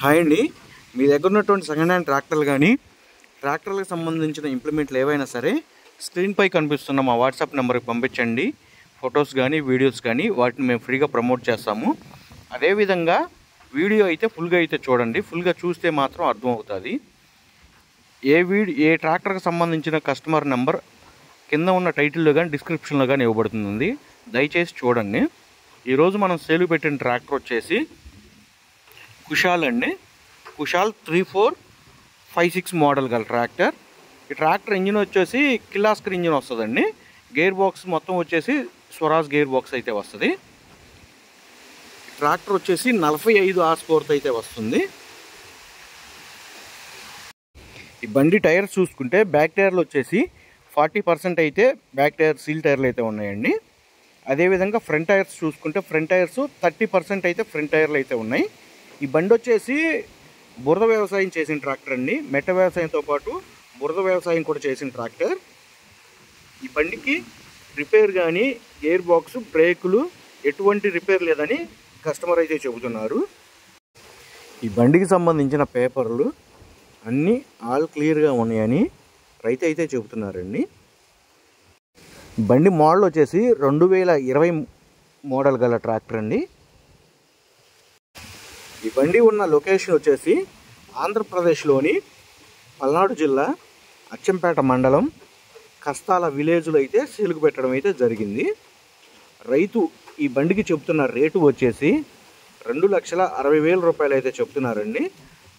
Hi అండి, మీ దగ్గర ఉన్నటువంటి సెకండ్ హ్యాండ్ ట్రాక్టర్లు కానీ ట్రాక్టర్లకు సంబంధించిన ఇంప్లిమెంట్లు ఏవైనా సరే స్క్రీన్పై కనిపిస్తున్న మా వాట్సాప్ నెంబర్కి పంపించండి. ఫొటోస్ కానీ వీడియోస్ కానీ వాటిని మేము ఫ్రీగా ప్రమోట్ చేస్తాము. అదేవిధంగా వీడియో అయితే ఫుల్గా అయితే చూడండి. ఫుల్గా చూస్తే మాత్రం అర్థమవుతుంది. ఏ ట్రాక్టర్కి సంబంధించిన కస్టమర్ నెంబర్ కింద ఉన్న టైటిల్లో కానీ డిస్క్రిప్షన్లో కానీ ఇవ్వబడుతుంది. దయచేసి చూడండి. ఈరోజు మనం సేలు పెట్టిన ట్రాక్టర్ వచ్చేసి కుషాల్ అండి. కుషాల్ 3456 మోడల్ గల ట్రాక్టర్. ఈ ట్రాక్టర్ ఇంజిన్ వచ్చేసి కిర్లోస్కర్ ఇంజిన్ వస్తుందండి. గేర్ బాక్స్ మొత్తం వచ్చేసి స్వరాజ్ గేర్ బాక్స్ అయితే వస్తుంది. ట్రాక్టర్ వచ్చేసి 45 హార్స్ పవర్తో అయితే వస్తుంది. ఈ బండి టైర్స్ చూసుకుంటే బ్యాక్ టైర్లు వచ్చేసి 40% అయితే బ్యాక్ టైర్ సీల్ టైర్లు అయితే ఉన్నాయండి. అదేవిధంగా ఫ్రంట్ టైర్స్ చూసుకుంటే ఫ్రంట్ టైర్స్ 30% అయితే ఫ్రంట్ టైర్లు అయితే ఉన్నాయి. ఈ బండి వచ్చేసి బురద వ్యవసాయం చేసిన ట్రాక్టర్ అండి. మెట్ట వ్యవసాయంతో పాటు బురద వ్యవసాయం కూడా చేసిన ట్రాక్టర్. ఈ బండికి రిపేర్ కానీ గేర్ బాక్స్ బ్రేకులు ఎటువంటి రిపేర్ లేదని కస్టమర్ అయితే చెబుతున్నారు. ఈ బండికి సంబంధించిన పేపర్లు అన్నీ ఆల్ క్లియర్గా ఉన్నాయని రైతు అయితే చెబుతున్నారండి. బండి మోడల్ వచ్చేసి 2020 మోడల్ గల ట్రాక్టర్ అండి. ఈ బండి ఉన్న లొకేషన్ వచ్చేసి ఆంధ్రప్రదేశ్లోని పల్నాడు జిల్లా అచ్చంపేట మండలం కస్తాల విలేజ్లో అయితే సేలుకు పెట్టడం అయితే జరిగింది. రైతు ఈ బండికి చెప్తున్న రేటు వచ్చేసి 2,60,000 రూపాయలు అయితే చెప్తున్నారండి.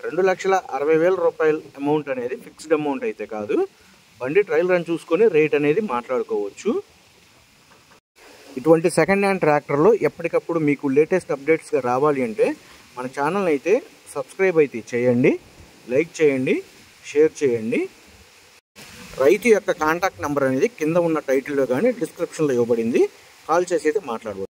2,60,000 రూపాయల అమౌంట్ అనేది ఫిక్స్డ్ అమౌంట్ అయితే కాదు. బండి ట్రయల్ రన్ చూసుకొని రేట్ అనేది మాట్లాడుకోవచ్చు. ఇటువంటి సెకండ్ హ్యాండ్ ట్రాక్టర్లు ఎప్పటికప్పుడు మీకు లేటెస్ట్ అప్డేట్స్గా రావాలి అంటే మన ఛానల్ అయితే సబ్స్క్రైబ్ అయితే చేయండి, లైక్ చేయండి, షేర్ చేయండి. రైతు యొక్క కాంటాక్ట్ నెంబర్ అనేది కింద ఉన్న టైటిల్లో కానీ డిస్క్రిప్షన్లో ఇవ్వబడింది. కాల్ చేసి అయితే మాట్లాడవచ్చు.